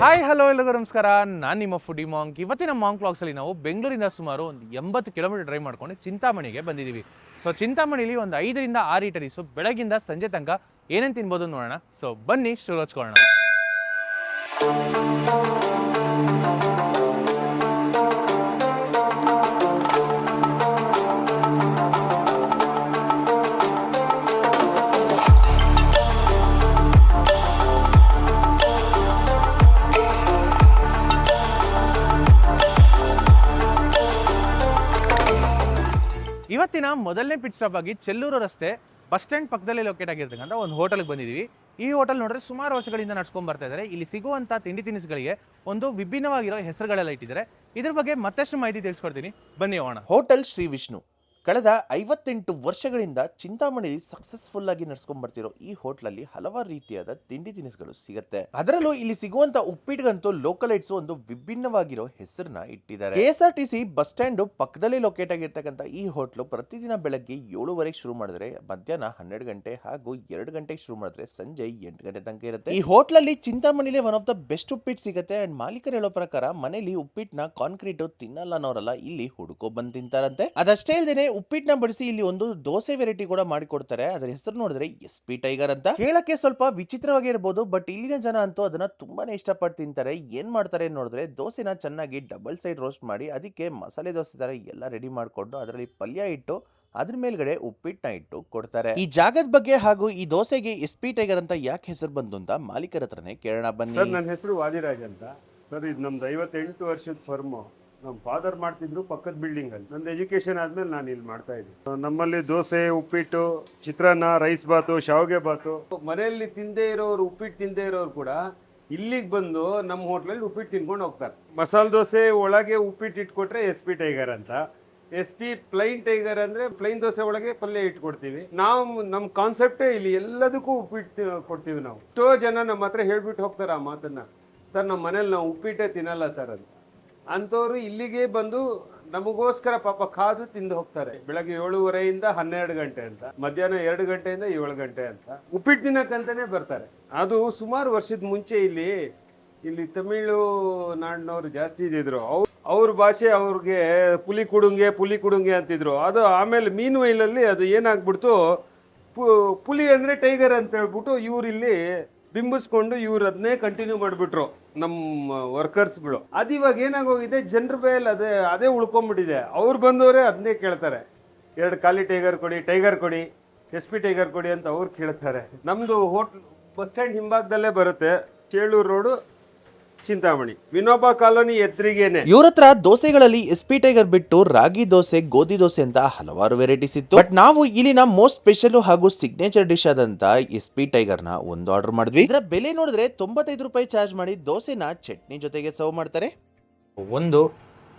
Hi hello ಎಲ್ಲರಿಗೂ ನಮಸ್ಕಾರ. ನಾನು ನಿಮ್ಮ ಫುಡಿ ಮಾಂಕ್. ಇವತ್ತಿನ ಮಾಂಕ್ ವ್ಲಾಗ್ಸಲ್ಲಿ ನಾವು ಬೆಂಗಳೂರಿಂದ ಸುಮಾರು ಒಂದು 80 ಕಿಲೋಮೀಟರ್ ಡ್ರೈವ್ ಮಾಡ್ಕೊಂಡು ಚಿಂತಾಮಣಿಗೆ ಬಂದಿದ್ದೀವಿ. ಸೊ ಚಿಂತಾಮಣಿಲಿ ಒಂದು 5ರಿಂದ 6 ಈಟರೀಸು ಬೆಳಗಿಂದ ಸಂಜೆ ತನಕ ಏನೇನು ತಿನ್ಬೋದು ನೋಡೋಣ. ಸೊ ಬನ್ನಿ ಶುರು ಹಚ್ಕೊಳ್ಳೋಣ. ಇವತ್ತಿನ ಮೊದಲನೇ ಪಿಟ್ ಸ್ಟಾಪ್ ಆಗಿ ಚೆಲ್ಲೂರು ರಸ್ತೆ ಬಸ್ ಸ್ಟ್ಯಾಂಡ್ ಪಕ್ಕದಲ್ಲಿ ಲೊಕೇಟ್ ಆಗಿರ್ತಕ್ಕಂಥ ಒಂದು ಹೋಟೆಲ್ಗೆ ಬಂದಿದ್ದೀವಿ. ಈ ಹೋಟೆಲ್ ನೋಡಿದ್ರೆ ಸುಮಾರು ವರ್ಷಗಳಿಂದ ನಡ್ಸ್ಕೊಂಡು ಬರ್ತಾ ಇದ್ದಾರೆ. ಇಲ್ಲಿ ಸಿಗುವಂಥ ತಿಂಡಿ ತಿನಿಸುಗಳಿಗೆ ಒಂದು ವಿಭಿನ್ನವಾಗಿರೋ ಹೆಸರುಗಳೆಲ್ಲ ಇಟ್ಟಿದ್ದಾರೆ. ಇದ್ರ ಬಗ್ಗೆ ಮತ್ತಷ್ಟು ಮಾಹಿತಿ ತಿಳಿಸ್ಕೊಡ್ತೀನಿ, ಬನ್ನಿ ಹೋಗೋಣ. ಹೋಟೆಲ್ ಶ್ರೀ ವಿಷ್ಣು ಕಳೆದ 58 ವರ್ಷಗಳಿಂದ ಚಿಂತಾಮಣಿಯಲ್ಲಿ ಸಕ್ಸಸ್ಫುಲ್ ಆಗಿ ನಡ್ಸ್ಕೊಂಡ್ ಬರ್ತಿರೋ ಈ ಹೋಟ್ಲಲ್ಲಿ ಹಲವಾರು ರೀತಿಯಾದ ತಿಂಡಿ ತಿನಿಸುಗಳು ಸಿಗುತ್ತೆ. ಅದರಲ್ಲೂ ಇಲ್ಲಿ ಸಿಗುವಂತ ಉಪ್ಪಿಟ್ಟಿಗಂತೂ ಲೋಕಲೈಟ್ಸ್ ಒಂದು ವಿಭಿನ್ನವಾಗಿರೋ ಹೆಸರನ್ನ ಇಟ್ಟಿದ್ದಾರೆ. KSRTC ಬಸ್ ಸ್ಟ್ಯಾಂಡ್ ಪಕ್ಕದಲ್ಲಿ ಲೊಕೇಟ್ ಆಗಿರ್ತಕ್ಕಂಥ ಈ ಹೋಟ್ಲು ಪ್ರತಿದಿನ ಬೆಳಗ್ಗೆ 7:30 ಶುರು ಮಾಡಿದ್ರೆ ಮಧ್ಯಾಹ್ನ 12 ಗಂಟೆ ಹಾಗೂ 2 ಗಂಟೆಗೆ ಶುರು ಮಾಡಿದ್ರೆ ಸಂಜೆ 8 ಗಂಟೆ ತನಕ ಇರುತ್ತೆ. ಈ ಹೋಟ್ಲಲ್ಲಿ ಚಿಂತಾಮಣಿಲಿ ಒನ್ ಆಫ್ ದ ಬೆಸ್ಟ್ ಉಪ್ಪಿಟ್ಟು ಸಿಗುತ್ತೆ. ಅಂಡ್ ಮಾಲೀಕರು ಹೇಳೋ ಪ್ರಕಾರ ಮನೇಲಿ ಉಪ್ಪಿಟ್ಟನ್ನ ಕಾಂಕ್ರೀಟ್ ತಿನ್ನಲ್ಲ ಅನ್ನೋರಲ್ಲ ಇಲ್ಲಿ ಹುಡುಕೋ ಬಂದ್ ತಿಂತಾರಂತೆ. ಅದಷ್ಟೇ ಇಲ್ಲದೆ ಉಪ್ಪಿಟ್ಟನ್ನ ಬಡಿಸಿ ಇಲ್ಲಿ ಒಂದು ದೋಸೆ ವೆರೈಟಿ ಕೂಡ ಮಾಡಿಕೊಡ್ತಾರೆ. ಅದರ ಹೆಸರು ನೋಡಿದ್ರೆ SP ಟೈಗರ್ ಅಂತ. ಕೇಳಕ್ಕೆ ಸ್ವಲ್ಪ ವಿಚಿತ್ರವಾಗಿ ಇರಬಹುದು, ಬಟ್ ಇಲ್ಲಿನ ಜನ ಅಂತೂ ಅದನ್ನ ತುಂಬಾನೇ ಇಷ್ಟಪಟ್ಟು ತಿಂತಾರೆ. ಏನ್ ಮಾಡ್ತಾರೆ ನೋಡಿದ್ರೆ ದೋಸೆನ ಚೆನ್ನಾಗಿ ಡಬಲ್ ಸೈಡ್ ರೋಸ್ಟ್ ಮಾಡಿ ಅದಕ್ಕೆ ಮಸಾಲೆ ದೋಸೆ ತರ ಎಲ್ಲ ರೆಡಿ ಮಾಡ್ಕೊಂಡು ಅದರಲ್ಲಿ ಪಲ್ಯ ಇಟ್ಟು ಅದ್ರ ಮೇಲ್ಗಡೆ ಉಪ್ಪಿಟ್ಟನ್ನ ಇಟ್ಟು ಕೊಡ್ತಾರೆ. ಈ ಜಾಗದ ಬಗ್ಗೆ ಹಾಗೂ ಈ ದೋಸೆಗೆ SP ಟೈಗರ್ ಅಂತ ಯಾಕೆ ಹೆಸರು ಬಂತು ಅಂತ ಮಾಲೀಕರ ಹತ್ರನೇ ಕೇಳೋಣ ಬನ್ನಿ. ಸರ್, ನನ್ನ ಹೆಸರು ವಾದಿರಾಜ್ ಅಂತ. ಸರ್, ಇದು ನಮ್ದು 58 ವರ್ಷದ ಫರ್ಮು. ನಮ್ಮ ಫಾದರ್ ಮಾಡ್ತಿದ್ರು ಪಕ್ಕದ ಬಿಲ್ಡಿಂಗ್ ಅಲ್ಲಿ. ನಂದು ಎಜುಕೇಶನ್ ಆದ್ಮೇಲೆ ನಾನು ಇಲ್ಲಿ ಮಾಡ್ತಾ ಇದ್ದೀನಿ. ನಮ್ಮಲ್ಲಿ ದೋಸೆ, ಉಪ್ಪಿಟ್ಟು, ಚಿತ್ರಾನ್ನ, ರೈಸ್ ಬಾತು, ಶಾವಿಗೆ ಬಾತು. ಮನೆಯಲ್ಲಿ ತಿಂದೇ ಇರೋರು, ಉಪ್ಪಿಟ್ಟು ತಿಂದೇ ಇರೋರು ಕೂಡ ಇಲ್ಲಿಗೆ ಬಂದು ನಮ್ಮ ಹೋಟ್ಲಲ್ಲಿ ಉಪ್ಪಿಟ್ಟು ತಿನ್ಕೊಂಡು ಹೋಗ್ತಾರೆ. ಮಸಾಲೆ ದೋಸೆ ಒಳಗೆ ಉಪ್ಪಿಟ್ಟು ಇಟ್ಕೊಟ್ರೆ SP ಟೈಗರ್ ಅಂತ. SP ಪ್ಲೈನ್ ಟೈಗರ್ ಅಂದ್ರೆ ಪ್ಲೈನ್ ದೋಸೆ ಒಳಗೆ ಪಲ್ಯ ಇಟ್ಕೊಡ್ತೀವಿ ನಾವು. ನಮ್ಮ ಕಾನ್ಸೆಪ್ಟೇ ಇಲ್ಲಿ ಎಲ್ಲದಕ್ಕೂ ಉಪ್ಪಿಟ್ಟು ಕೊಡ್ತೀವಿ ನಾವು. ಎಷ್ಟೋ ಜನ ನಮ್ಮ ಹತ್ರ ಹೇಳ್ಬಿಟ್ಟು ಹೋಗ್ತಾರೆ ಆ ಮಾತನ್ನ, ಸರ್ ನಮ್ಮ ಮನೇಲಿ ನಾವು ಉಪ್ಪಿಟ್ಟೇ ತಿನ್ನಲ್ಲ ಸರ್ ಅಂತ. ಅಂಥವ್ರು ಇಲ್ಲಿಗೆ ಬಂದು ನಮಗೋಸ್ಕರ ಪಾಪ ಕಾದು ತಿಂದು ಹೋಗ್ತಾರೆ. ಬೆಳಗ್ಗೆ 7:30 12 ಗಂಟೆ ಅಂತ, ಮಧ್ಯಾಹ್ನ 2 ಗಂಟೆಯಿಂದ 7 ಗಂಟೆ ಅಂತ ಉಪ್ಪಿಟ್ಟು ತಿನ್ನಕ್ಕಂತಾನೆ ಬರ್ತಾರೆ. ಅದು ಸುಮಾರು ವರ್ಷದ ಮುಂಚೆ ಇಲ್ಲಿ ತಮಿಳು ನಾಡಿನವ್ರು ಜಾಸ್ತಿ ಇದ್ದಿದ್ರು. ಅವ್ರ ಭಾಷೆ ಅವ್ರಿಗೆ ಪುಲಿ ಕುಡುಂಗೆ ಅಂತಿದ್ರು. ಅದು ಆಮೇಲೆ ಮೀನು ವೈಲಲ್ಲಿ ಅದು ಏನಾಗ್ಬಿಡ್ತು, ಪುಲಿ ಅಂದರೆ ಟೈಗರ್ ಅಂತ ಹೇಳ್ಬಿಟ್ಟು ಇವ್ರು ಇಲ್ಲಿ ಬಿಂಬಿಸ್ಕೊಂಡು ಇವ್ರು ಅದನ್ನೇ ಕಂಟಿನ್ಯೂ ಮಾಡಿಬಿಟ್ರು ನಮ್ಮ ವರ್ಕರ್ಸ್ಗಳು. ಅದು ಇವಾಗ ಏನಾಗೋಗಿದೆ, ಜನರ ಬೇಲ್ ಅದೇ ಉಳ್ಕೊಂಡ್ಬಿಟ್ಟಿದೆ. ಅವ್ರು ಬಂದವರೇ ಅದನ್ನೇ ಕೇಳ್ತಾರೆ, 2 ಖಾಲಿ ಟೈಗರ್ ಕೊಡಿ, SP ಟೈಗರ್ ಕೊಡಿ ಅಂತ ಅವ್ರು ಕೇಳ್ತಾರೆ. ನಮ್ಮದು ಹೋಟ್ಲ್ ಬಸ್ ಸ್ಟ್ಯಾಂಡ್ ಹಿಂಭಾಗದಲ್ಲೇ ಬರುತ್ತೆ, ಚೇಳೂರು ರೋಡು, ಚಿಂತಾಮಣಿ, ವಿನೋಬ ಕಾಲೋನಿ ಎದುರಿಗೇನೆ. ಇವ್ರ ಹತ್ರ ದೋಸೆಗಳಲ್ಲಿ SP ಟೈಗರ್ ಬಿಟ್ಟು ರಾಗಿ ದೋಸೆ, ಗೋಧಿ ದೋಸೆ ಅಂತ ಹಲವಾರು ವೆರೈಟೀಸ್ ಇತ್ತು. ಬಟ್ ನಾವು ಇಲ್ಲಿನ ಮೋಸ್ಟ್ ಸ್ಪೆಷಲ್ ಹಾಗೂ ಸಿಗ್ನೇಚರ್ ಡಿಶ್ ಆದಂತ SP ಟೈಗರ್ ನ ಒಂದು ಆರ್ಡರ್ ಮಾಡಿದ್ವಿ. ಇದರ ಬೆಲೆ ನೋಡಿದ್ರೆ 95 ರೂಪಾಯಿ ಚಾರ್ಜ್ ಮಾಡಿ ದೋಸೆನ ಚಟ್ನಿ ಜೊತೆಗೆ ಸರ್ವ್ ಮಾಡ್ತಾರೆ. ಒಂದು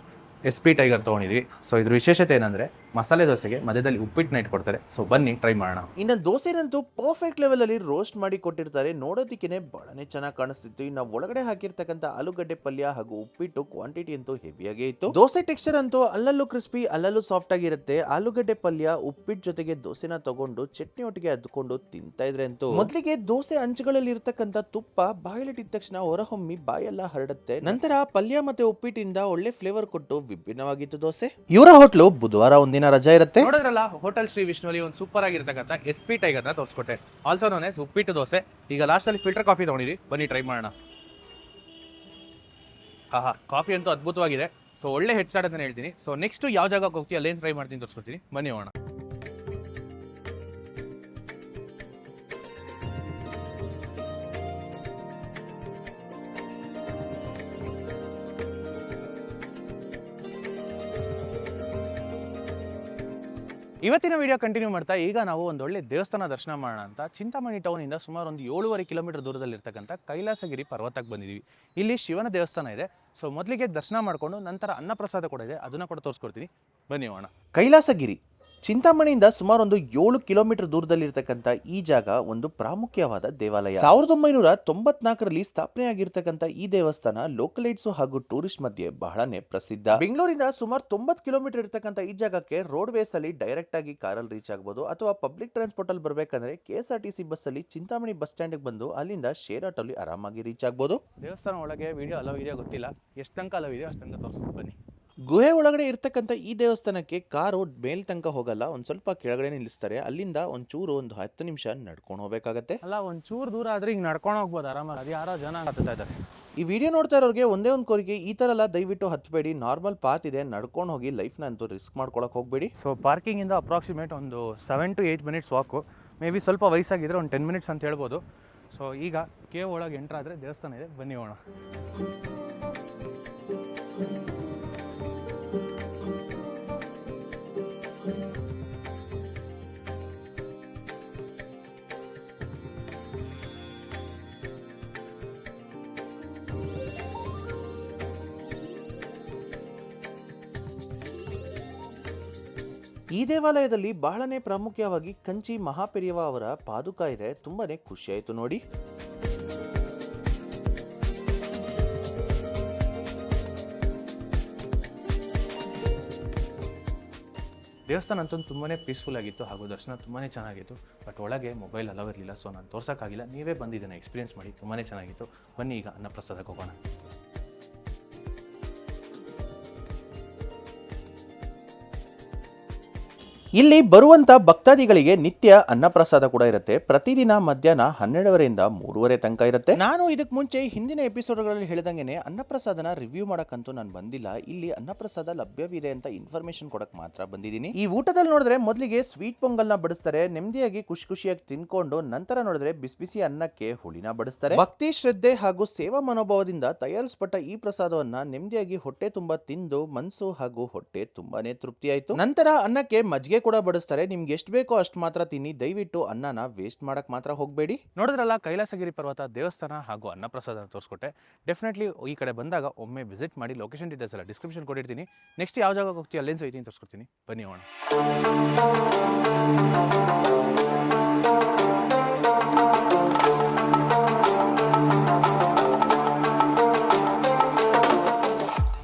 SP ಟೈಗರ್ ತೊಗೊಂಡಿದ್ವಿ. ಸೊ ಇದ್ರ ವಿಶೇಷತೆ ಏನಂದರೆ ಮಸಾಲೆ ದೋಸೆಗೆ ಮಧ್ಯದಲ್ಲಿ ಉಪ್ಪಿಟ್ಟನ್ನ ಇಟ್ಕೊಡ್ತಾರೆ. ಸೊ ಬನ್ನಿ ಟ್ರೈ ಮಾಡೋಣ. ಇನ್ನು ದೋಸೆನಂತೂ ಪರ್ಫೆಕ್ಟ್ ಲೆವೆಲ್ ಅಲ್ಲಿ ರೋಸ್ಟ್ ಮಾಡಿ ಕೊಟ್ಟಿರ್ತಾರೆ. ನೋಡೋದಕ್ಕೆ ಬಹಳನೇ ಚೆನ್ನಾಗಿ ಕಾಣಿಸ್ತಿತ್ತು. ಇನ್ನು ಒಳಗಡೆ ಹಾಕಿರ್ತಕ್ಕಂಥ ಆಲೂಗಡ್ಡೆ ಪಲ್ಯ ಹಾಗೂ ಉಪ್ಪಿಟ್ಟು ಕ್ವಾಂಟಿಟಿ ಅಂತೂ ಹೆವಿಯಾಗೇ ಇತ್ತು. ದೋಸೆ ಟೆಕ್ಸ್ಚರ್ ಅಂತೂ ಅಲ್ಲಲ್ಲೂ ಕ್ರಿಸ್ಪಿ, ಅಲ್ಲಲ್ಲೂ ಸಾಫ್ಟ್ ಆಗಿರುತ್ತೆ. ಆಲೂಗಡ್ಡೆ ಪಲ್ಯ ಉಪ್ಪಿಟ್ಟು ಜೊತೆಗೆ ದೋಸೆನ ತಗೊಂಡು ಚಟ್ನಿ ಒಟ್ಟಿಗೆ ಅದ್ಕೊಂಡು ತಿಂತಾ ಇದ್ರೆ ಅಂತೂ ಮೊದಲಿಗೆ ದೋಸೆ ಅಂಚುಗಳಲ್ಲಿ ಇರ್ತಕ್ಕಂಥ ತುಪ್ಪ ಬಾಯಲ್ಲಿಟ್ಟಿದ ತಕ್ಷಣ ಹೊರಹೊಮ್ಮಿ ಬಾಯೆಲ್ಲ ಹರಡುತ್ತೆ. ನಂತರ ಪಲ್ಯ ಮತ್ತೆ ಉಪ್ಪಿಟ್ಟಿಂದ ಒಳ್ಳೆ ಫ್ಲೇವರ್ ಕೊಟ್ಟು ವಿಭಿನ್ನವಾಗಿತ್ತು ದೋಸೆ. ಇವರ ಹೋಟ್ಲು ಬುಧವಾರ ಒಂದಿನ ರಜಾ ಇರುತ್ತೆ. ನೋಡಿದ್ರಲ್ಲ, ಹೋಟೆಲ್ ಶ್ರೀ ವಿಷ್ಣುವಲ್ಲಿ ಒಂದು ಸೂಪರ್ ಆಗಿರ್ತಕ್ಕಂಥ SP ಟೈಗರ್ ನ ತೋರಿಸ್ಕೊಟ್ಟೆ. ಆಲ್ಸೋ ನೋನ್ ಎಸ್ ಉಪ್ಪಿಟ್ಟು ದೋಸೆ. ಈಗ ಲಾಸ್ಟ್ ಅಲ್ಲಿ ಫಿಲ್ಟರ್ ಕಾಫಿ ತಗೊಂಡಿದ್ವಿ, ಬನ್ನಿ ಟ್ರೈ ಮಾಡೋಣ. ಕಾಫಿ ಅಂತೂ ಅದ್ಭುತವಾಗಿದೆ. ಸೊ ಒಳ್ಳೆ ಹೆಡ್ ಸ್ಟಾರ್ಟ್ ಅಂತ ಹೇಳ್ತೀನಿ. ಸೊ ನೆಕ್ಸ್ಟ್ ಯಾವ ಜಾಗಕ್ಕೆ ಹೋಗ್ತೀವಿ ಅಲ್ಲೇನು ಟ್ರೈ ಮಾಡ್ತೀನಿ ತೋರಿಸ್ಕೊಡ್ತೀನಿ, ಬನ್ನಿ ಹೋಗೋಣ. ಇವತ್ತಿನ ವಿಡಿಯೋ ಕಂಟಿನ್ಯೂ ಮಾಡ್ತಾ ಈಗ ನಾವು ಒಂದು ಒಳ್ಳೆ ದೇವಸ್ಥಾನ ದರ್ಶನ ಮಾಡೋಣ ಅಂತ ಚಿಂತಾಮಣಿ ಟೌನಿಂದ ಸುಮಾರು ಒಂದು 7.5 ಕಿಲೋಮೀಟರ್ ದೂರದಲ್ಲಿರ್ತಕ್ಕಂಥ ಕೈಲಾಸಗಿರಿ ಪರ್ವತಕ್ಕೆ ಬಂದಿದ್ದೀವಿ. ಇಲ್ಲಿ ಶಿವನ ದೇವಸ್ಥಾನ ಇದೆ. ಸೊ ಮೊದಲಿಗೆ ದರ್ಶನ ಮಾಡಿಕೊಂಡು ನಂತರ ಅನ್ನಪ್ರಸಾದ ಕೂಡ ಇದೆ, ಅದನ್ನು ಕೂಡ ತೋರಿಸ್ಕೊಡ್ತೀನಿ, ಬನ್ನಿ ಹೋಗೋಣ. ಕೈಲಾಸಗಿರಿ ಚಿಂತಾಮಣಿಯಿಂದ ಸುಮಾರು ಒಂದು 7 ಕಿಲೋಮೀಟರ್ ದೂರದಲ್ಲಿರ್ತಕ್ಕಂಥ ಈ ಜಾಗ ಒಂದು ಪ್ರಾಮುಖ್ಯವಾದ ದೇವಾಲಯ. 1994ರಲ್ಲಿ ಸ್ಥಾಪನೆಯಾಗಿರ್ತಕ್ಕಂಥ ಈ ದೇವಸ್ಥಾನ ಲೋಕಲೈಟ್ಸ್ ಹಾಗೂ ಟೂರಿಸ್ಟ್ ಮಧ್ಯೆ ಬಹಳನೇ ಪ್ರಸಿದ್ಧ. ಬೆಂಗಳೂರಿಂದ ಸುಮಾರು 90 ಕಿಲೋಮೀಟರ್ ಇರ್ತಕ್ಕಂಥ ಈ ಜಾಗಕ್ಕೆ ರೋಡ್ ವೇಸ್ ಅಲ್ಲಿ ಡೈರೆಕ್ಟ್ ಆಗಿ ಕಾರಲ್ಲಿ ರೀಚ್ ಆಗಬಹುದು, ಅಥವಾ ಪಬ್ಲಿಕ್ ಟ್ರಾನ್ಸ್ಪೋರ್ಟ್ ಅಲ್ಲಿ ಬರ್ಬೇಕಂದ್ರೆ KSRTC ಬಸ್ ಅಲ್ಲಿ ಚಿಂತಾಮಣಿ ಬಸ್ ಸ್ಟ್ಯಾಂಡ್ ಬಂದು ಅಲ್ಲಿಂದ ಶೇರ್ ಆಟೋ ಅಲ್ಲಿ ಆರಾಮಾಗಿ ರೀಚ್ ಆಗಬಹುದು. ದೇವಸ್ಥಾನ ಒಳಗೆ ವಿಡಿಯೋ ಅಲೋ ಇದೆಯೋ ಗೊತ್ತಿಲ್ಲ, ಎಷ್ಟು ತನಕ ಅಲೋ ಇದೆಯೋ ಅಷ್ಟು ತನಕ ತೋರಿಸ್ತೀನಿ ಬನ್ನಿ. ಗುಹೆ ಒಳಗಡೆ ಇರ್ತಕ್ಕಂಥ ಈ ದೇವಸ್ಥಾನಕ್ಕೆ ಕಾರು ಮೇಲ್ ತನಕ ಹೋಗಲ್ಲ, ಒಂದ್ ಸ್ವಲ್ಪ ಕೆಳಗಡೆ ನಿಲ್ಲಿಸ್ತಾರೆ. ಅಲ್ಲಿಂದ ಒಂಚೂರು ಒಂದು 10 ನಿಮಿಷ ನಡ್ಕೊಂಡು ಹೋಗ್ಬೇಕಾಗತ್ತೆ. ಅಲ್ಲ ಒಂಚೂರು ದೂರ ಆದ್ರೆ ಹಿಂಗೆ ನಡ್ಕೊಂಡು ಹೋಗ್ಬೋದು ಆರಾಮಾಗಿ. ಅದು ಯಾರೋ ಜನ ಹತ್ತಾ ಇದ್ದಾರೆ. ಈ ವಿಡಿಯೋ ನೋಡ್ತಾ ಇರೋರಿಗೆ ಒಂದೇ ಒಂದು ಕೋರಿಕೆ, ಈ ತರ ಎಲ್ಲ ದಯವಿಟ್ಟು ಹತ್ತಬೇಡಿ. ನಾರ್ಮಲ್ ಪಾತ್ ಇದೆ, ನಡ್ಕೊಂಡು ಹೋಗಿ. ಲೈಫ್ನ ಅಂತೂ ರಿಸ್ಕ್ ಮಾಡ್ಕೊಳಕ್ ಹೋಗ್ಬೇಡಿ. ಸೊ ಪಾರ್ಕಿಂಗಿಂದ ಅಪ್ರಾಕ್ಸಿಮೇಟ್ ಒಂದು 7 to 8 ಮಿನಿಟ್ಸ್ ವಾಕು. ಮೇ ಬಿ ಸ್ವಲ್ಪ ವಯಸ್ಸಾಗಿದ್ರೆ ಒಂದು 10 ಮಿನಿಟ್ಸ್ ಅಂತ ಹೇಳ್ಬೋದು. ಸೊ ಈಗ ಕೇವ್ ಒಳಗೆ ಎಂಟ್ರ್ ಆದರೆ ದೇವಸ್ಥಾನ ಇದೆ, ಬನ್ನಿ ಹೋಗೋಣ. ಈ ದೇವಾಲಯದಲ್ಲಿ ಬಹಳನೇ ಪ್ರಾಮುಖ್ಯವಾಗಿ ಕಂಚಿ ಮಹಾಪೆರಿಯವ ಅವರ ಪಾದುಕ ಇದೆ. ತುಂಬಾನೇ ಖುಷಿ ಆಯ್ತು ನೋಡಿ. ದೇವಸ್ಥಾನ ಅಂತೂ ತುಂಬಾ ಪೀಸ್ಫುಲ್ ಆಗಿತ್ತು ಹಾಗೂ ದರ್ಶನ ತುಂಬಾ ಚೆನ್ನಾಗಿತ್ತು. ಬಟ್ ಒಳಗೆ ಮೊಬೈಲ್ ಅಲೋ ಇರಲಿಲ್ಲ, ಸೊ ನಾನು ತೋರ್ಸೋಕ್ಕಾಗಿಲ್ಲ. ನೀವೇ ಬಂದಿದ್ದೇನೆ, ಎಕ್ಸ್ಪೀರಿಯನ್ಸ್ ಮಾಡಿ, ತುಂಬಾ ಚೆನ್ನಾಗಿತ್ತು. ಬನ್ನಿ ಈಗ ಅನ್ನಪ್ರಸಾದಕ್ಕೆ ಹೋಗೋಣ. ಇಲ್ಲಿ ಬರುವಂತ ಭಕ್ತಾದಿಗಳಿಗೆ ನಿತ್ಯ ಅನ್ನಪ್ರಸಾದ ಕೂಡ ಇರುತ್ತೆ. ಪ್ರತಿದಿನ ಮಧ್ಯಾಹ್ನ 12 3 ತನಕ ಇರುತ್ತೆ. ನಾನು ಇದಕ್ಕೆ ಮುಂಚೆ ಹಿಂದಿನ ಎಪಿಸೋಡ್ಗಳಲ್ಲಿ ಹೇಳಿದಂಗೆನೆ ಅನ್ನಪ್ರಸಾದನ ರಿವ್ಯೂ ಮಾಡಕ್ಕಂತೂ ನಾನು ಬಂದಿಲ್ಲ. ಇಲ್ಲಿ ಅನ್ನಪ್ರಸಾದ ಲಭ್ಯವಿದೆ ಅಂತ ಇನ್ಫಾರ್ಮೇಶನ್ ಕೊಡಕ್ ಮಾತ್ರ ಬಂದಿದ್ದೀನಿ. ಈ ಊಟದಲ್ಲಿ ನೋಡಿದ್ರೆ ಮೊದಲಿಗೆ ಸ್ವೀಟ್ ಪೊಂಗಲ್ನ ಬಡಿಸ್ತಾರೆ. ನೆಮ್ಮದಿಯಾಗಿ ಖುಷಿಯಾಗಿ ತಿನ್ಕೊಂಡು ನಂತರ ನೋಡಿದ್ರೆ ಬಿಸಿ ಅನ್ನಕ್ಕೆ ಹುಳಿನ ಬಡಿಸ್ತಾರೆ. ಭಕ್ತಿ, ಶ್ರದ್ಧೆ ಹಾಗೂ ಸೇವಾ ಮನೋಭಾವದಿಂದ ತಯಾರಿಸಲ್ಪಟ್ಟ ಈ ಪ್ರಸಾದವನ್ನ ನೆಮ್ಮದಿಯಾಗಿ ಹೊಟ್ಟೆ ತುಂಬಾ ತಿಂದು ಮನಸ್ಸು ಹಾಗೂ ಹೊಟ್ಟೆ ತುಂಬಾನೇ ತೃಪ್ತಿ ಆಯ್ತು. ನಂತರ ಅನ್ನಕ್ಕೆ ಮಜ್ಜಿಗೆ ಕೂಡ ಬಡಿಸ್ತಾರೆ. ನಿಮ್ಗೆ ಎಷ್ಟು ಬೇಕೋ ಅಷ್ಟು ಮಾತ್ರ ತಿನ್ನಿ. ದಯವಿಟ್ಟು ಅನ್ನನ ವೇಸ್ಟ್ ಮಾಡಕ್ ಮಾತ್ರ ಹೋಗಬೇಡಿ. ನೋಡಿದ್ರಲ್ಲ, ಕೈಲಾಸಗಿರಿ ಪರ್ವತ ದೇವಸ್ಥಾನ ಹಾಗೂ ಅನ್ನಪ್ರಸಾದ ತೋರಿಸ್ಕೊಟ್ಟೆ. ಡೆಫಿನೆಟ್ಲಿ ಈ ಕಡೆ ಬಂದಾಗ ಒಮ್ಮೆ ವಿಸಿಟ್ ಮಾಡಿ. ಲೊಕೇಶನ್ ಡೀಟೇಲ್ಸ್ ಎಲ್ಲ ಡಿಸ್ಕ್ರಿಪ್ಷನ್ ಕೊಟ್ಟಿರ್ತೀನಿ. ನೆಕ್ಸ್ಟ್ ಯಾವ ಜಾಗಕ್ಕೆ ಹೋಗ್ತೀವಿ ಅಲ್ಲೇನು ಸೈತೀನಿ ತೋರಿಸ್ಕೊಡ್ತೀನಿ, ಬನ್ನಿ ಹೋಗೋಣ.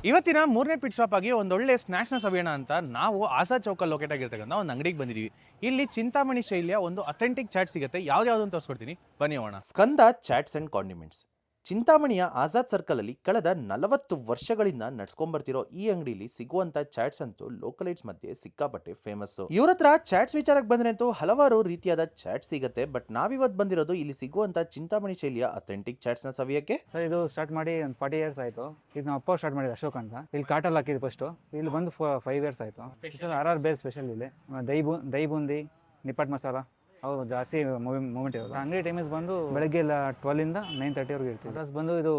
ಇವತ್ತಿನ 3ನೇ ಪಿಟ್ ಸ್ಟಾಪ್ ಆಗಿ ಒಂದೊಳ್ಳೆ ಸ್ನ್ಯಾಕ್ಸ್ನ ಸವಿಯೋಣ ಅಂತ ನಾವು ಆಜಾದ್ ಚೌಕಲ್ಲಿ ಲೊಕೇಟ್ ಆಗಿರ್ತಕ್ಕಂಥ ಒಂದು ಅಂಗಡಿಗೆ ಬಂದಿದ್ದೀವಿ. ಇಲ್ಲಿ ಚಿಂತಾಮಣಿ ಶೈಲಿಯ ಒಂದು ಅಥೆಂಟಿಕ್ ಚಾಟ್ ಸಿಗುತ್ತೆ. ಯಾವ್ದು ಅಂತ ತೋರಿಸ್ಕೊಡ್ತೀನಿ, ಬನ್ನಿ ಹೋಗೋಣ. ಸ್ಕಂದ ಚಾಟ್ಸ್ ಅಂಡ್ ಕಾಂಡಿಮೆಂಟ್ಸ್ ಚಿಂತಾಮಣಿಯ ಆಜಾದ್ ಸರ್ಕಲ್ ಅಲ್ಲಿ ಕಳೆದ 40 ವರ್ಷಗಳಿಂದ ನಡ್ಸ್ಕೊಂಡ್ಬರ್ತಿರೋ ಈ ಅಂಗಡಿಲಿ ಸಿಗುವಂತ ಚಾಟ್ಸ್ ಅಂತೂ ಲೋಕಲೈಟ್ಸ್ ಮಧ್ಯೆ ಸಿಕ್ಕಾಪಟ್ಟೆ ಫೇಮಸ್. ಇವ್ರ ಹತ್ರ ಚಾಟ್ಸ್ ವಿಚಾರಕ್ಕೆ ಬಂದ್ರೆ ಅಂತೂ ಹಲವಾರು ರೀತಿಯಾದ ಚಾಟ್ಸ್ ಸಿಗುತ್ತೆ. ಬಟ್ ನಾವಿವತ್ತು ಬಂದಿರೋದು ಇಲ್ಲಿ ಸಿಗುವಂತ ಚಿಂತಾಮಣಿ ಶೈಲಿಯ ಅಥೆಂಟಿಕ್ ಚಾಟ್ಸ್ ನ ಸವಿಯಕ್ಕೆ. ಸರ್ ಇದು ಸ್ಟಾರ್ಟ್ ಮಾಡಿ ಒಂದು 40 ಇಯರ್ಸ್ ಆಯಿತು. ಇದು ನಮ್ಮ ಅಪ್ಪ ಸ್ಟಾರ್ಟ್ ಮಾಡಿದ್ರು, ಅಶೋಕ್ ಅಂತ. ಇಲ್ಲಿ ಕಾಟಲ್ಲಿ ಹಾಕಿದ್ದು ಫಸ್ಟು. ಇಲ್ಲಿ ಬಂದು 5 ಇಯರ್ಸ್ ಆಯಿತು. ಸ್ಪೆಷಲ್ RR ಬೇಸ್ ಸ್ಪೆಷಲ್ ಇಲ್ಲಿ ದಹಿ ಬೂಂದಿ, ನಿಪ್ಪಟ್ಟು ಮಸಾಲ ಅವು ಜಾಸ್ತಿ ಮೂಮೆಂಟ್ ಇರೋದು. ಅಂಗಡಿ ಟೈಮಿಂಗ್ಸ್ ಬಂದು ಬೆಳಗ್ಗೆ 12 ಇಂದ 9:30 ಇರ್ತೀವಿ. ಅಡ್ರೆಸ್ ಬಂದು ಇದು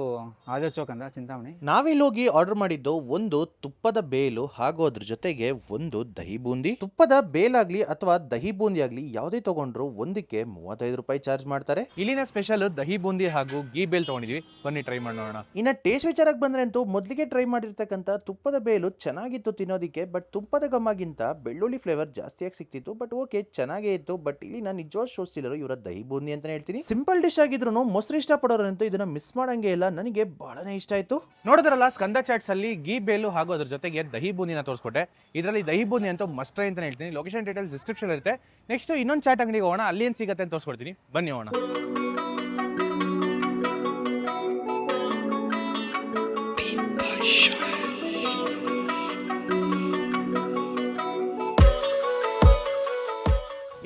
ಆಜಾದ್ ಚೌಕ್ ಅಂತ ಚಿಂತಾಮಣಿ. ನಾವಿಲ್ಲಿ ಹೋಗಿ ಆರ್ಡರ್ ಮಾಡಿದ್ದು ಒಂದು ತುಪ್ಪದ ಬೇಲು ಹಾಗೂ ಅದ್ರ ಜೊತೆಗೆ ಒಂದು ದಹಿ ಬೂಂದಿ. ತುಪ್ಪದ ಬೇಲಾಗ್ಲಿ ಅಥವಾ ದಹಿ ಬೂಂದಿ ಆಗ್ಲಿ ಯಾವುದೇ ತಗೊಂಡ್ರು ಒಂದಕ್ಕೆ 35 ರೂಪಾಯಿ ಚಾರ್ಜ್ ಮಾಡ್ತಾರೆ. ಇಲ್ಲಿನ ಸ್ಪೆಷಲ್ ದಹಿ ಬೂಂದಿ ಹಾಗೂ ಗೀ ಬೇಲ್ ತಗೊಂಡಿದ್ವಿ, ಬನ್ನಿ ಟ್ರೈ ಮಾಡೋಣ. ಇನ್ನ ಟೇಸ್ಟ್ ವಿಚಾರಕ್ಕೆ ಬಂದ್ರೆ ಅಂತೂ ಮೊದಲಿಗೆ ಟ್ರೈ ಮಾಡಿರ್ತಕ್ಕಂಥ ತುಪ್ಪದ ಬೇಲು ಚೆನ್ನಾಗಿತ್ತು ತಿನ್ನೋದಿಕ್ಕೆ. ಬಟ್ ತುಪ್ಪದ ಗಮ್ಮಗಿಂತ ಬೆಳ್ಳುಳ್ಳಿ ಫ್ಲೇವರ್ ಜಾಸ್ತಿಯಾಗಿ ಸಿಕ್ತಿತ್ತು. ಬಟ್ ಓಕೆ, ಚೆನ್ನಾಗೇ ಇತ್ತು. ಬಟ್ ಇಲ್ಲಿ ನಿಜವಾದ ಶೋ ಸ್ಟೀಲರು ಇವರ ದಹಿ ಬೂಂದಿ ಅಂತ ಹೇಳ್ತೀನಿ. ಸಿಂಪಲ್ ಡಿಶ್ ಆಗಿದ್ರು ಮೊಸರು ಇಷ್ಟಪಡೋರಂತೂ ಇದನ್ನ ಮಿಸ್ ಮಾಡಂಗೆ ಇಲ್ಲ. ನನಗೆ ಬಹಳನೇ ಇಷ್ಟ ಆಯ್ತು. ನೋಡಿದ್ರಲ್ಲ, ಸ್ಕಂದ ಚಾಟ್ಸ್ ಅಲ್ಲಿ ಗೀ ಬೇಲು ಹಾಗೂ ಅದ್ರ ಜೊತೆಗೆ ದಹಿ ಬೂಂದಿನ ತೋರಿಸ್ಕೊಟ್ಟೆ. ಇದರಲ್ಲಿ ದಹಿ ಬೂಂದಿ ಅಂತೂ ಮಸ್ಟ್ ಟ್ರೈ ಅಂತ ಹೇಳ್ತೀನಿ. ಲೊಕೇಶನ್ ಡೀಟೇಲ್ಸ್ ಡಿಸ್ಕ್ರಿಪ್ಷನ್ ಇರುತ್ತೆ. ನೆಕ್ಸ್ಟ್ ಇನ್ನೊಂದು ಚಾಟ್ ಅಂಗಡಿಗೆ ಹೋಗೋಣ, ಅಲ್ಲಿ ಏನು ಸಿಗುತ್ತೆ ಅಂತ ತೋರಿಸ್ಕೊಡ್ತೀನಿ, ಬನ್ನಿ ಹೋಗೋಣ.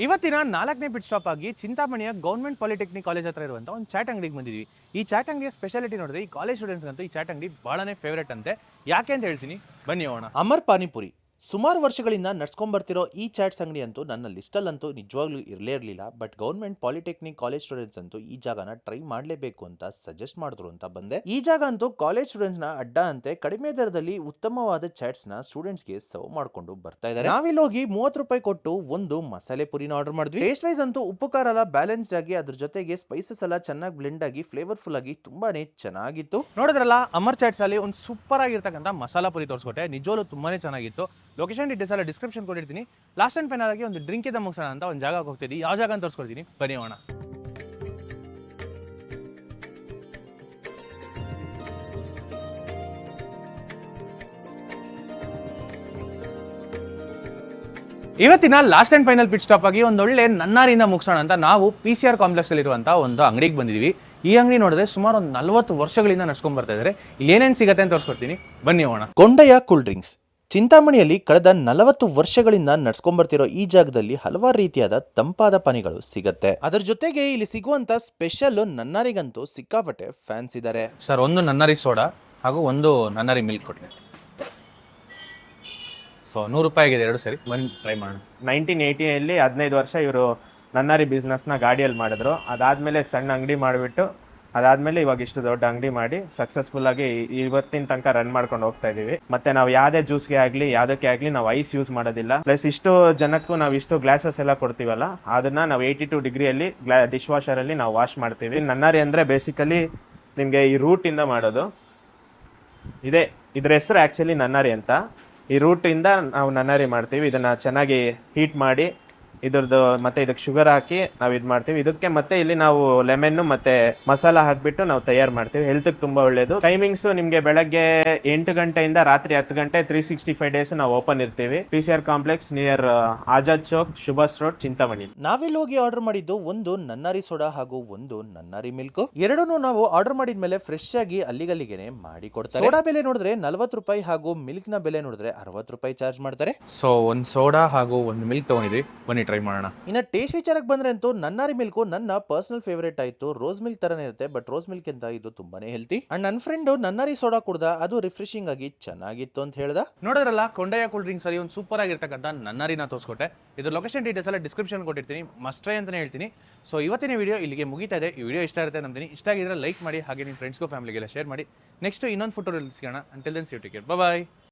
ಇವತ್ತಿನ 4ನೇ ಪಿಟ್ ಸ್ಟಾಪ್ ಆಗಿ ಚಿಂತಾಮಣಿಯ ಗೌರ್ಮೆಂಟ್ ಪಾಲಿಟೆಕ್ನಿಕ್ ಕಾಲೇಜ್ ಹತ್ರ ಇರುವಂಥ ಒಂದು ಚಾಟ್ ಅಂಗಡಿಗೆ ಬಂದಿದ್ವಿ. ಈ ಚಾಟ್ ಅಂಗಡಿಯ ಸ್ಪೆಷಾಲಿಟಿ ನೋಡಿದ್ರೆ ಈ ಕಾಲೇಜ್ ಸ್ಟೂಡೆಂಟ್ಸ್ಗಂತೂ ಈ ಚಾಟ್ ಅಂಗಡಿ ಬಹಳನೇ ಫೇವರೇಟ್ ಅಂತೆ. ಯಾಕೆ ಅಂತ ಹೇಳ್ತೀನಿ, ಬನ್ನಿ ಹೋಗೋಣ. ಅಮರ್ ಪಾನಿಪುರಿ ಸುಮಾರು ವರ್ಷಗಳಿಂದ ನಡ್ಸ್ಕೊಂಡ್ಬರ್ತಿರೋ ಈ ಚಾಟ್ಸ್ ಅಂಗಡಿ ಅಂತೂ ನನ್ನ ಲಿಸ್ಟಲ್ಲಂತೂ ನಿಜವಾಗ್ಲೂ ಇರಲೇ ಇರಲಿಲ್ಲ. But government polytechnic college students ಅಂತೂ ಈ ಜಾಗನ ಟ್ರೈ ಮಾಡಲೇಬೇಕು ಅಂತ ಸಜೆಸ್ಟ್ ಮಾಡಿದ್ರು ಅಂತ ಬಂದೆ. ಈ ಜಾಗ ಅಂತೂ ಕಾಲೇಜ್ ಸ್ಟೂಡೆಂಟ್ಸ್ ನ ಅಡ್ಡ ಅಂತೆ. ಕಡಿಮೆ ದರದಲ್ಲಿ ಉತ್ತಮವಾದ ಚಾಟ್ಸ್ ನ ಸ್ಟೂಡೆಂಟ್ಸ್ ಗೆ ಸರ್ವ್ ಮಾಡ್ಕೊಂಡು ಬರ್ತಾ ಇದ್ದಾರೆ. ನಾವಿಲ್ಲಿ ಹೋಗಿ 30 ರೂಪಾಯಿ ಕೊಟ್ಟು ಒಂದು ಮಸಾಲೆ ಪುರಿನ ಆರ್ಡರ್ ಮಾಡಿದ್ವಿ. ಟೇಸ್ಟ್ ವೈಸ್ ಅಂತೂ ಉಪ್ಪು ಖಾರ ಎಲ್ಲ ಬ್ಯಾಲೆನ್ಸ್ಡ್ ಆಗಿ, ಅದ್ರ ಜೊತೆಗೆ ಸ್ಪೈಸಸ್ ಎಲ್ಲ ಚೆನ್ನಾಗಿ ಬ್ಲೆಂಡ್ ಆಗಿ ಫ್ಲೇವರ್ಫುಲ್ ಆಗಿ ತುಂಬಾನೇ ಚೆನ್ನಾಗಿತ್ತು. ನೋಡಿದ್ರಲ್ಲ, ಅಮರ್ ಚಾಟ್ಸ್ ಅಲ್ಲಿ ಒಂದು ಸೂಪರ್ ಆಗಿರ್ತಕ್ಕಂಥ ಮಸಾಲಾ ಪುರಿ ತೋರಿಸ್ಕೊಟ್ಟೆ. ನಿಜವಾಗ್ಲೂ ತುಂಬಾನೇ ಚೆನ್ನಾಗಿತ್ತು. ಲೊಕೇಶನ್ ಡೀಟೇಲ್ಸ್ ಎಲ್ಲ ಡಿಸ್ಕ್ರಿಪ್ಷನ್ ಕೊಟ್ಟಿರ್ತೀನಿ. ಲಾಸ್ಟ್ ಆ್ಯಂಡ್ ಫೈನಲ್ ಆಗಿ ಒಂದು ಡ್ರಿಂಕ್ ಇದ್ದ ಮುಗಿಸೋಣ ಅಂತ ಒಂದು ಜಾಗಕ್ಕೆ ಹೋಗ್ತಿದ್ವಿ. ಯಾವ ಜಾಗ ಅಂತ ತೋರಿಸ್ಕೊಡ್ತೀನಿ, ಬನ್ನಿ ಹೋಗೋಣ. ಇವತ್ತಿನ last and final pit stop ಆಗಿ ಒಂದೊಳ್ಳೆ ನನ್ನಾರಿಯಿಂದ ಮುಗಿಸೋಣ ಅಂತ ನಾವು PCR ಕಾಂಪ್ಲೆಕ್ಸ್ ಅಲ್ಲಿರುವಂಥ ಒಂದು ಅಂಗಡಿಗೆ ಬಂದಿದ್ದೀವಿ. ಈ ಅಂಗಡಿ ನೋಡಿದ್ರೆ ಸುಮಾರು ಒಂದು 40 ವರ್ಷಗಳಿಂದ ನಡ್ಸ್ಕೊಂಡ್ ಬರ್ತಾ ಇದ್ದಾರೆ. ಇಲ್ಲಿ ಏನೇನು ಸಿಗುತ್ತೆ ಅಂತ ತೋರಿಸ್ಕೊಡ್ತೀನಿ, ಬನ್ನಿ ಹೋಗೋಣ. ಕೊಂಡಯ್ಯ ಕೂಲ್ ಡ್ರಿಂಕ್ಸ್ ಚಿಂತಾಮಣಿಯಲ್ಲಿ ಕಳೆದ 40 ವರ್ಷಗಳಿಂದ ನಡ್ಸ್ಕೊಂಡ್ಬರ್ತಿರೋ ಈ ಜಾಗದಲ್ಲಿ ಹಲವಾರು ರೀತಿಯಾದ ತಂಪಾದ ಪಾನೀಯಗಳು ಸಿಗತ್ತೆ. ಅದರ ಜೊತೆಗೆ ಇಲ್ಲಿ ಸಿಗುವಂತ ಸ್ಪೆಷಲ್ ನನ್ನಾರಿಗಂತೂ ಸಿಕ್ಕಾಪಟ್ಟೆ ಫ್ಯಾನ್ಸ್ ಇದ್ದಾರೆ. ಸರ್, ಒಂದು ನನ್ನಾರಿ ಸೋಡಾ ಹಾಗೂ ಒಂದು ನನ್ನಾರಿ ಮಿಲ್ಕ್ ಕೊಡಿ. ಸೊ 100 ರೂಪಾಯಿ ಆಗಿದೆ ಎರಡು ಸರಿ, ಬನ್ನಿ ಟ್ರೈ ಮಾಡೋಣ. 1980ಯಲ್ಲಿ 15 ವರ್ಷ ಇವರು ನನ್ನಾರಿ ಬಿಸ್ನೆಸ್ನ ಗಾಡಿಯಲ್ಲಿ ಮಾಡಿದ್ರು. ಅದಾದಮೇಲೆ ಸಣ್ಣ ಅಂಗಡಿ ಮಾಡಿಬಿಟ್ಟು ಅದಾದಮೇಲೆ ಇವಾಗ ಇಷ್ಟು ದೊಡ್ಡ ಅಂಗಡಿ ಮಾಡಿ ಸಕ್ಸಸ್ಫುಲ್ಲಾಗಿ ಇವತ್ತಿನ ತನಕ ರನ್ ಮಾಡ್ಕೊಂಡು ಹೋಗ್ತಾ ಇದ್ದೀವಿ. ಮತ್ತು ನಾವು ಯಾವುದೇ ಜ್ಯೂಸ್ಗೆ ಆಗಲಿ ಯಾವುದಕ್ಕೆ ಆಗಲಿ ನಾವು ಐಸ್ ಯೂಸ್ ಮಾಡೋದಿಲ್ಲ. ಪ್ಲಸ್ ಇಷ್ಟು ಜನಕ್ಕೂ ನಾವು ಇಷ್ಟು ಗ್ಲಾಸಸ್ ಎಲ್ಲ ಕೊಡ್ತೀವಲ್ಲ, ಅದನ್ನು ನಾವು 82 ಡಿಗ್ರಿಯಲ್ಲಿ ಡಿಶ್ ವಾಷರಲ್ಲಿ ನಾವು ವಾಶ್ ಮಾಡ್ತೀವಿ. ನನ್ನಾರಿ ಅಂದರೆ ಬೇಸಿಕಲಿ ನಿಮಗೆ ಈ ರೂಟಿಂದ ಮಾಡೋದು. ಇದ್ರ ಹೆಸರು ಆ್ಯಕ್ಚುಲಿ ನನ್ನಾರಿ ಅಂತ. ಈ ರೂಟಿಂದ ನಾವು ನನ್ನಾರಿ ಮಾಡ್ತೀವಿ. ಇದನ್ನು ಚೆನ್ನಾಗಿ ಹೀಟ್ ಮಾಡಿ ಇದ್ರದ್ದು ಮತ್ತೆ ಇದಕ್ಕೆ ಶುಗರ್ ಹಾಕಿ ನಾವು ಇದು ಮಾಡ್ತೀವಿ. ಇದಕ್ಕೆ ಮತ್ತೆ ಇಲ್ಲಿ ನಾವು ಲೆಮನ್ನು ಮತ್ತೆ ಮಸಾಲ ಹಾಕಿಬಿಟ್ಟು ನಾವು ತಯಾರು ಮಾಡ್ತೀವಿ. ಹೆಲ್ತ್ಗೆ ತುಂಬ ಒಳ್ಳೆಯದು. ಟೈಮಿಂಗ್ಸು ನಿಮಗೆ ಬೆಳಗ್ಗೆ 8 ಗಂಟೆಯಿಂದ ರಾತ್ರಿ 10 ಗಂಟೆ 365 ಡೇಸ್ ನಾವು ಓಪನ್ ಇರ್ತೀವಿ. PCR complex near Azad Chowk, Subhash road, Chintamani. ನಾವಿಲ್ಲಿ ಹೋಗಿ ಆರ್ಡರ್ ಮಾಡಿದ್ದು ಒಂದು ನನ್ನಾರಿ ಸೋಡಾ ಹಾಗೂ ಒಂದು ನನ್ನಾರಿ ಮಿಲ್ಕ್. ಎರಡನ್ನೂ ನಾವು ಆರ್ಡರ್ ಮಾಡಿದ್ಮೇಲೆ ಫ್ರೆಶ್ ಆಗಿ ಅಲ್ಲಿಗಲ್ಲಿಗೆನೆ ಮಾಡಿ ಕೊಡ್ತಾರೆ. ಸೋಡಾ ಬೆಲೆ ನೋಡಿದ್ರೆ 40 ರೂಪಾಯಿ ಹಾಗೂ ಮಿಲ್ಕ್ ನ ಬೆಲೆ ನೋಡಿದ್ರೆ 60 ರೂಪಾಯಿ ಚಾರ್ಜ್ ಮಾಡ್ತಾರೆ. ಸೊ ಒಂದು ಸೋಡಾ ಹಾಗೂ ಒಂದು ಮಿಲ್ಕ್ ತೊಗೊಂಡಿದ್ವಿ, ಬನ್ನಿ ಟ್ರೈ ಮಾಡೋಣ. ಇನ್ನ ಟೇಸ್ಟ್ ವಿಚಾರಕ್ಕೆ ಬಂದ್ರೆ ಅಂತೂ ನನ್ನಾರಿ ಮಿಲ್ಕ್ ನನ್ನ ಪರ್ಸನಲ್ ಫೇವರೇಟ್ ಆಯ್ತು. ರೋಸ್ ಮಿಲ್ಕ್ ತರನೇ ಇರುತ್ತೆ, ಬಟ್ ರೋಸ್ ಮಿಲ್ಕ್ ಅಂತ ಇದು ತುಂಬಾನೇ ಹೆಲ್ತಿ. ಅಂಡ್ ನನ್ನ ಫ್ರೆಂಡ್ ನನ್ನಾರಿ ಸೋಡಾ ಕುಡ್ದ, ಅದು ರಿಫ್ರೆಶಿಂಗ್ ಆಗಿ ಚೆನ್ನಾಗಿತ್ತು ಅಂತ ಹೇಳ್ದ. ನೋಡಿದ್ರಲ್ಲ, ಕೊಂಡಯ್ಯ ಕೂಲ್ ಡ್ರಿಂಕ್ಸ್ ಅಲ್ಲಿ ಒಂದು ಸೂಪರ್ ಆಗಿರ್ತಕ್ಕಂಥ ನನ್ನಾರಿನ ತೋರಿಸ್ಕೊಟ್ಟೆ. ಇದ್ರ ಲೊಕೇಶನ್ ಡೀಟೇಲ್ಸ್ ಎಲ್ಲ ಡಿಸ್ಕ್ರಿಪ್ಷನ್ ಕೊಟ್ಟಿರ್ತೀನಿ, ಮಸ್ಟ್ ಟ್ರೈ ಅಂತಾನೆ ಹೇಳ್ತೀನಿ. ಸೊ ಇವತ್ತಿನ ವಿಡಿಯೋ ಇಲ್ಲಿಗೆ ಮುಗಿತಾ ಇದೆ. ಈ ವಿಡಿಯೋ ಇಷ್ಟ ಇರುತ್ತೆ ನಂಬ್ತೀನಿ. ಇಷ್ಟ ಆಗಿದ್ರೆ ಲೈಕ್ ಮಾಡಿ, ಹಾಗೆ ನಿಮ್ಮ ಫ್ರೆಂಡ್ಸ್ಗೂ ಫ್ಯಾಮಿಲಿಗೆಲ್ಲ ಶೇರ್ ಮಾಡಿ. ನೆಕ್ಸ್ಟ್ ಇನ್ನೊಂದು ಫೋಟೋ ಸಿಗೋಣ. Until then see you, take care, bye bye.